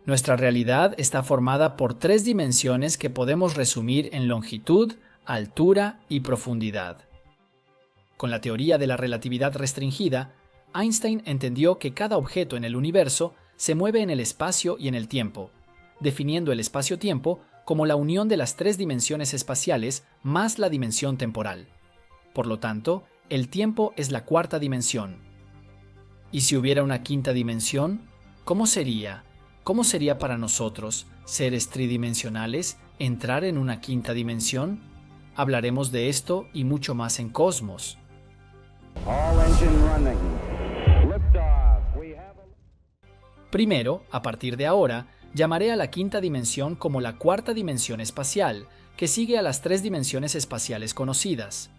Nuestra realidad está formada por tres dimensiones que podemos resumir en longitud, altura y profundidad. Con la teoría de la relatividad restringida, Einstein entendió que cada objeto en el universo se mueve en el espacio y en el tiempo, definiendo el espacio-tiempo como la unión de las tres dimensiones espaciales más la dimensión temporal. Por lo tanto, el tiempo es la cuarta dimensión. ¿Y si hubiera una quinta dimensión? ¿Cómo sería? ¿Cómo sería para nosotros, seres tridimensionales, entrar en una quinta dimensión? Hablaremos de esto y mucho más en Cosmos. Primero, a partir de ahora, llamaré a la quinta dimensión como la cuarta dimensión espacial, que sigue a las tres dimensiones espaciales conocidas.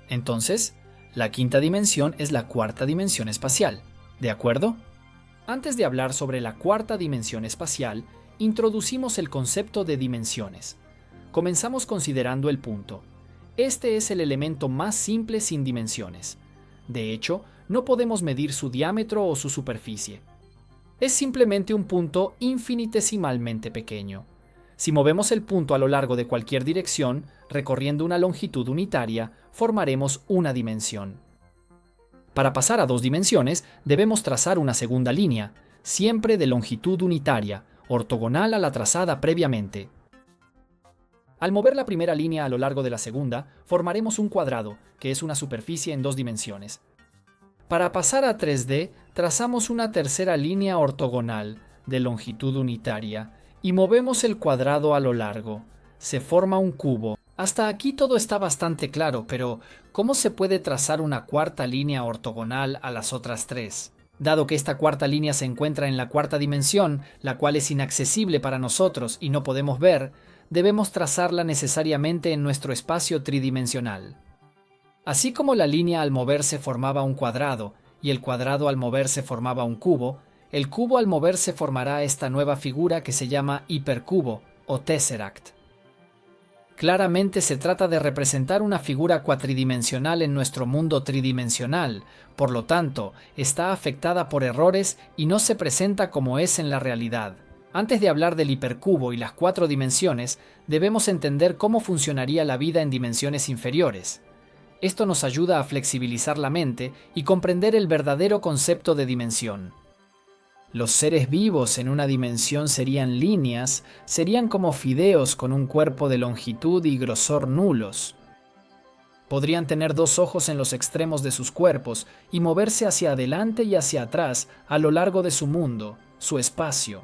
Entonces, la quinta dimensión es la cuarta dimensión espacial, ¿de acuerdo? Antes de hablar sobre la cuarta dimensión espacial, introducimos el concepto de dimensiones. Comenzamos considerando el punto. Este es el elemento más simple sin dimensiones. De hecho, no podemos medir su diámetro o su superficie. Es simplemente un punto infinitesimalmente pequeño. Si movemos el punto a lo largo de cualquier dirección, recorriendo una longitud unitaria, formaremos una dimensión. Para pasar a dos dimensiones, debemos trazar una segunda línea, siempre de longitud unitaria, ortogonal a la trazada previamente. Al mover la primera línea a lo largo de la segunda, formaremos un cuadrado, que es una superficie en dos dimensiones. Para pasar a 3D, trazamos una tercera línea ortogonal, de longitud unitaria, y movemos el cuadrado a lo largo. Se forma un cubo. Hasta aquí todo está bastante claro, pero ¿cómo se puede trazar una cuarta línea ortogonal a las otras tres? Dado que esta cuarta línea se encuentra en la cuarta dimensión, la cual es inaccesible para nosotros y no podemos ver, debemos trazarla necesariamente en nuestro espacio tridimensional. Así como la línea al moverse formaba un cuadrado y el cuadrado al moverse formaba un cubo, el cubo al moverse formará esta nueva figura que se llama hipercubo o tesseract. Claramente se trata de representar una figura cuatridimensional en nuestro mundo tridimensional, por lo tanto, está afectada por errores y no se presenta como es en la realidad. Antes de hablar del hipercubo y las cuatro dimensiones, debemos entender cómo funcionaría la vida en dimensiones inferiores. Esto nos ayuda a flexibilizar la mente y comprender el verdadero concepto de dimensión. Los seres vivos en una dimensión serían líneas, serían como fideos con un cuerpo de longitud y grosor nulos. Podrían tener dos ojos en los extremos de sus cuerpos y moverse hacia adelante y hacia atrás a lo largo de su mundo, su espacio.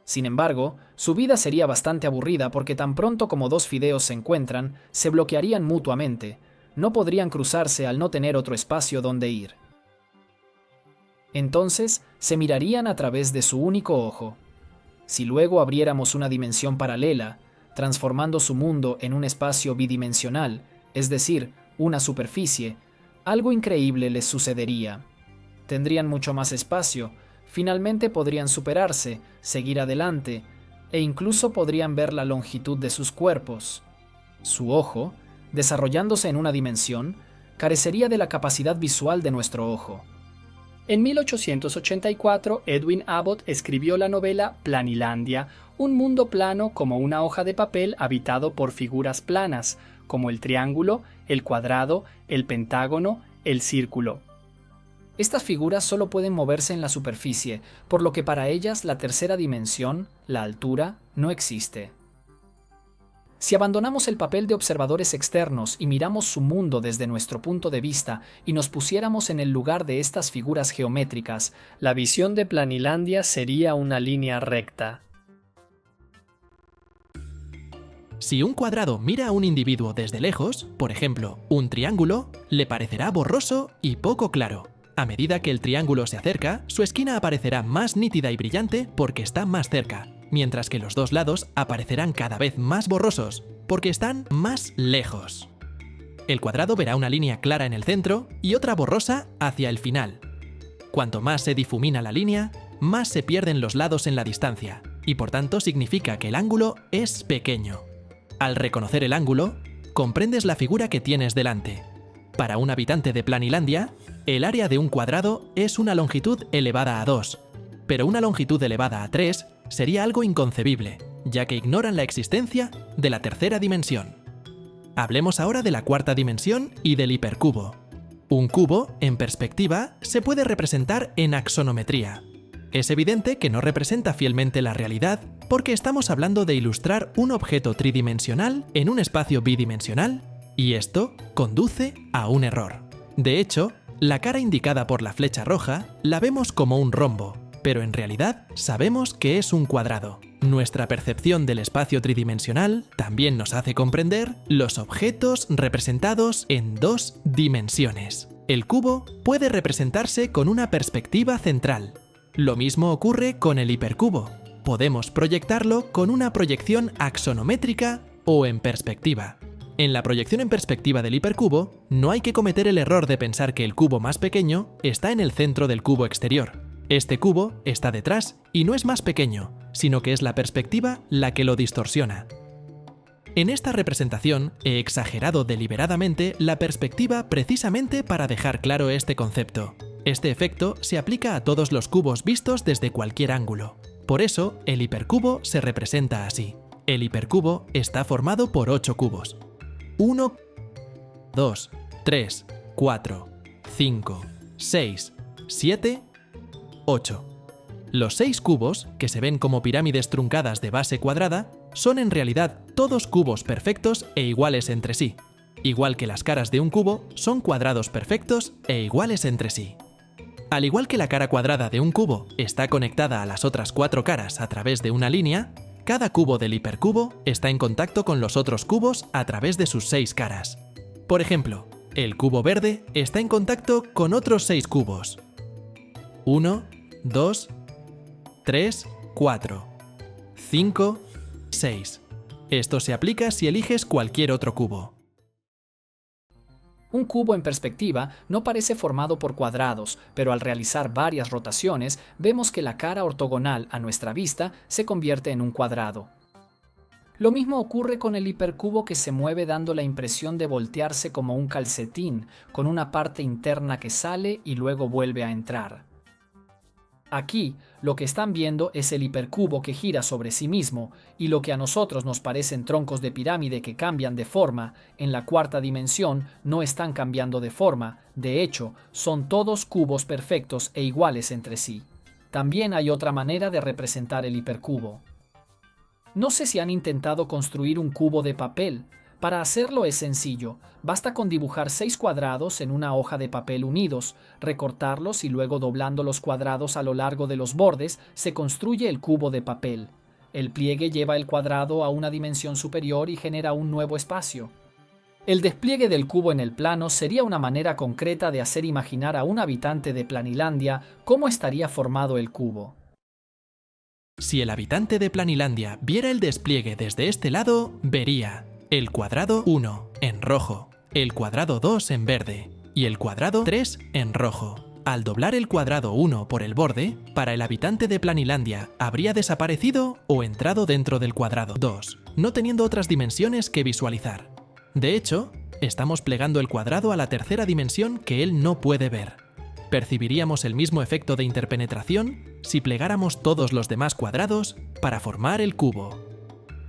Sin embargo, su vida sería bastante aburrida porque tan pronto como dos fideos se encuentran, se bloquearían mutuamente. No podrían cruzarse al no tener otro espacio donde ir. Entonces, se mirarían a través de su único ojo. Si luego abriéramos una dimensión paralela, transformando su mundo en un espacio bidimensional, es decir, una superficie, algo increíble les sucedería. Tendrían mucho más espacio, finalmente podrían superarse, seguir adelante, e incluso podrían ver la longitud de sus cuerpos. Su ojo, desarrollándose en una dimensión, carecería de la capacidad visual de nuestro ojo. En 1884, Edwin Abbott escribió la novela Planilandia, un mundo plano como una hoja de papel habitado por figuras planas, como el triángulo, el cuadrado, el pentágono, el círculo. Estas figuras solo pueden moverse en la superficie, por lo que para ellas la tercera dimensión, la altura, no existe. Si abandonamos el papel de observadores externos y miramos su mundo desde nuestro punto de vista y nos pusiéramos en el lugar de estas figuras geométricas, la visión de Planilandia sería una línea recta. Si un cuadrado mira a un individuo desde lejos, por ejemplo, un triángulo, le parecerá borroso y poco claro. A medida que el triángulo se acerca, su esquina aparecerá más nítida y brillante porque está más cerca, mientras que los dos lados aparecerán cada vez más borrosos porque están más lejos. El cuadrado verá una línea clara en el centro y otra borrosa hacia el final. Cuanto más se difumina la línea, más se pierden los lados en la distancia, y por tanto significa que el ángulo es pequeño. Al reconocer el ángulo, comprendes la figura que tienes delante. Para un habitante de Planilandia, el área de un cuadrado es una longitud elevada a 2. pero una longitud elevada a 3 sería algo inconcebible, ya que ignoran la existencia de la tercera dimensión. Hablemos ahora de la cuarta dimensión y del hipercubo. Un cubo, en perspectiva, se puede representar en axonometría. Es evidente que no representa fielmente la realidad porque estamos hablando de ilustrar un objeto tridimensional en un espacio bidimensional, y esto conduce a un error. De hecho, la cara indicada por la flecha roja la vemos como un rombo, pero en realidad sabemos que es un cuadrado. Nuestra percepción del espacio tridimensional también nos hace comprender los objetos representados en dos dimensiones. El cubo puede representarse con una perspectiva central. Lo mismo ocurre con el hipercubo. Podemos proyectarlo con una proyección axonométrica o en perspectiva. En la proyección en perspectiva del hipercubo, no hay que cometer el error de pensar que el cubo más pequeño está en el centro del cubo exterior. Este cubo está detrás y no es más pequeño, sino que es la perspectiva la que lo distorsiona. En esta representación he exagerado deliberadamente la perspectiva precisamente para dejar claro este concepto. Este efecto se aplica a todos los cubos vistos desde cualquier ángulo. Por eso, el hipercubo se representa así. El hipercubo está formado por 8 cubos. 1, 2, 3, 4, 5, 6, 7, 8. Los 6 cubos, que se ven como pirámides truncadas de base cuadrada, son en realidad todos cubos perfectos e iguales entre sí. Igual que las caras de un cubo, son cuadrados perfectos e iguales entre sí. Al igual que la cara cuadrada de un cubo está conectada a las otras 4 caras a través de una línea, cada cubo del hipercubo está en contacto con los otros cubos a través de sus 6 caras. Por ejemplo, el cubo verde está en contacto con otros 6 cubos. 1, 2, 3, 4, 5, 6. Esto se aplica si eliges cualquier otro cubo. Un cubo en perspectiva no parece formado por cuadrados, pero al realizar varias rotaciones vemos que la cara ortogonal a nuestra vista se convierte en un cuadrado. Lo mismo ocurre con el hipercubo, que se mueve dando la impresión de voltearse como un calcetín, con una parte interna que sale y luego vuelve a entrar. Aquí, lo que están viendo es el hipercubo que gira sobre sí mismo, y lo que a nosotros nos parecen troncos de pirámide que cambian de forma, en la cuarta dimensión no están cambiando de forma. De hecho, son todos cubos perfectos e iguales entre sí. También hay otra manera de representar el hipercubo. No sé si han intentado construir un cubo de papel. Para hacerlo es sencillo, basta con dibujar 6 cuadrados en una hoja de papel unidos, recortarlos y luego doblando los cuadrados a lo largo de los bordes se construye el cubo de papel. El pliegue lleva el cuadrado a una dimensión superior y genera un nuevo espacio. El despliegue del cubo en el plano sería una manera concreta de hacer imaginar a un habitante de Planilandia cómo estaría formado el cubo. Si el habitante de Planilandia viera el despliegue desde este lado, vería el cuadrado 1 en rojo, el cuadrado 2 en verde y el cuadrado 3 en rojo. Al doblar el cuadrado 1 por el borde, para el habitante de Planilandia habría desaparecido o entrado dentro del cuadrado 2, no teniendo otras dimensiones que visualizar. De hecho, estamos plegando el cuadrado a la tercera dimensión que él no puede ver. Percibiríamos el mismo efecto de interpenetración si plegáramos todos los demás cuadrados para formar el cubo.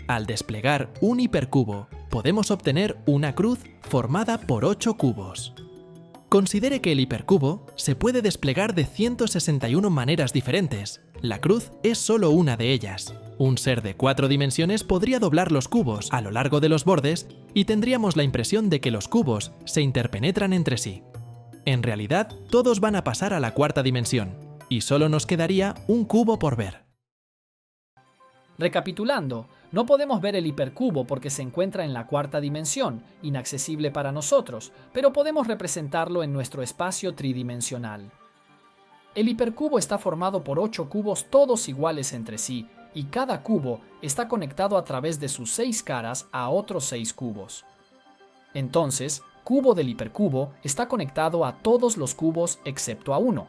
Al desplegar un hipercubo, podemos obtener una cruz formada por 8 cubos. Considere que el hipercubo se puede desplegar de 161 maneras diferentes. La cruz es solo una de ellas. Un ser de 4 dimensiones podría doblar los cubos a lo largo de los bordes y tendríamos la impresión de que los cubos se interpenetran entre sí. En realidad, todos van a pasar a la cuarta dimensión, y solo nos quedaría un cubo por ver. Recapitulando, no podemos ver el hipercubo porque se encuentra en la cuarta dimensión, inaccesible para nosotros, pero podemos representarlo en nuestro espacio tridimensional. El hipercubo está formado por 8 cubos todos iguales entre sí, y cada cubo está conectado a través de sus 6 caras a otros 6 cubos. Entonces, cubo del hipercubo está conectado a todos los cubos excepto a uno.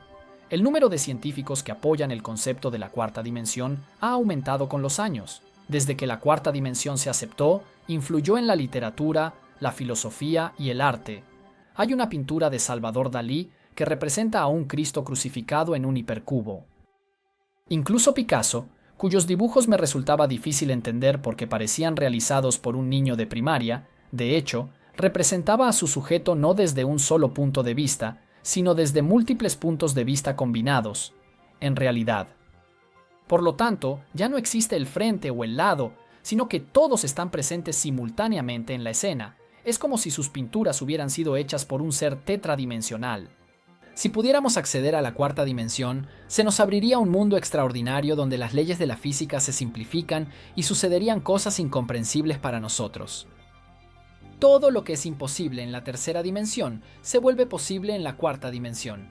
El número de científicos que apoyan el concepto de la cuarta dimensión ha aumentado con los años. Desde que la cuarta dimensión se aceptó, influyó en la literatura, la filosofía y el arte. Hay una pintura de Salvador Dalí que representa a un Cristo crucificado en un hipercubo. Incluso Picasso, cuyos dibujos me resultaba difícil entender porque parecían realizados por un niño de primaria, de hecho, representaba a su sujeto no desde un solo punto de vista, sino desde múltiples puntos de vista combinados, en realidad. Por lo tanto, ya no existe el frente o el lado, sino que todos están presentes simultáneamente en la escena. Es como si sus pinturas hubieran sido hechas por un ser tetradimensional. Si pudiéramos acceder a la cuarta dimensión, se nos abriría un mundo extraordinario donde las leyes de la física se simplifican y sucederían cosas incomprensibles para nosotros. Todo lo que es imposible en la tercera dimensión se vuelve posible en la cuarta dimensión.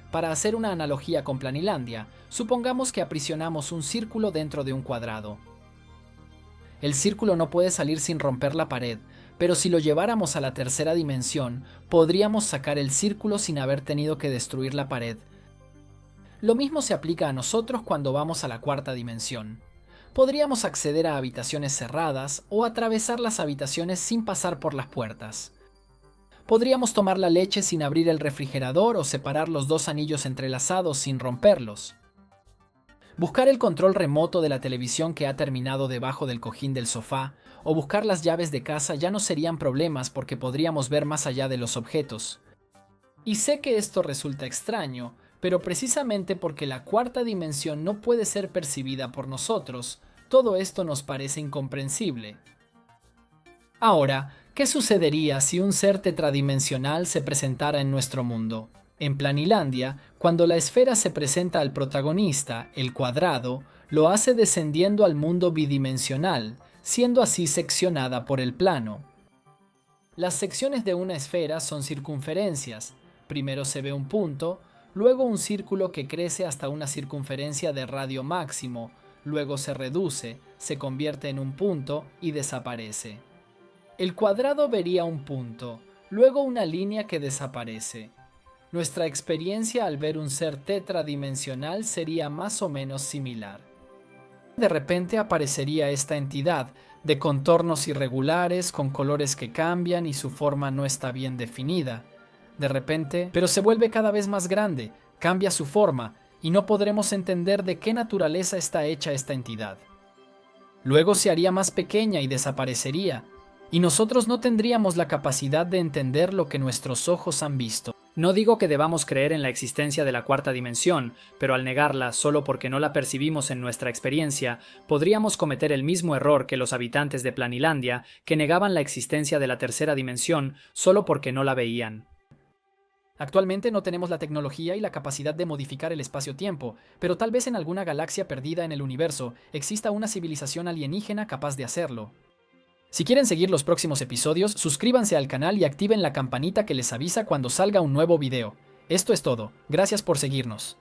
Para hacer una analogía con Planilandia, supongamos que aprisionamos un círculo dentro de un cuadrado. El círculo no puede salir sin romper la pared, pero si lo lleváramos a la tercera dimensión, podríamos sacar el círculo sin haber tenido que destruir la pared. Lo mismo se aplica a nosotros cuando vamos a la cuarta dimensión. Podríamos acceder a habitaciones cerradas o atravesar las habitaciones sin pasar por las puertas. Podríamos tomar la leche sin abrir el refrigerador o separar los dos anillos entrelazados sin romperlos. Buscar el control remoto de la televisión que ha terminado debajo del cojín del sofá o buscar las llaves de casa ya no serían problemas porque podríamos ver más allá de los objetos. Y sé que esto resulta extraño, pero precisamente porque la cuarta dimensión no puede ser percibida por nosotros, todo esto nos parece incomprensible. Ahora, ¿qué sucedería si un ser tetradimensional se presentara en nuestro mundo? En Planilandia, cuando la esfera se presenta al protagonista, el cuadrado, lo hace descendiendo al mundo bidimensional, siendo así seccionada por el plano. Las secciones de una esfera son circunferencias. Primero se ve un punto, luego un círculo que crece hasta una circunferencia de radio máximo, luego se reduce, se convierte en un punto y desaparece. El cuadrado vería un punto, luego una línea que desaparece. Nuestra experiencia al ver un ser tetradimensional sería más o menos similar. De repente aparecería esta entidad, de contornos irregulares, con colores que cambian y su forma no está bien definida. De repente, pero se vuelve cada vez más grande, cambia su forma, y no podremos entender de qué naturaleza está hecha esta entidad. Luego se haría más pequeña y desaparecería, y nosotros no tendríamos la capacidad de entender lo que nuestros ojos han visto. No digo que debamos creer en la existencia de la cuarta dimensión, pero al negarla solo porque no la percibimos en nuestra experiencia, podríamos cometer el mismo error que los habitantes de Planilandia, que negaban la existencia de la tercera dimensión solo porque no la veían. Actualmente no tenemos la tecnología y la capacidad de modificar el espacio-tiempo, pero tal vez en alguna galaxia perdida en el universo exista una civilización alienígena capaz de hacerlo. Si quieren seguir los próximos episodios, suscríbanse al canal y activen la campanita que les avisa cuando salga un nuevo video. Esto es todo. Gracias por seguirnos.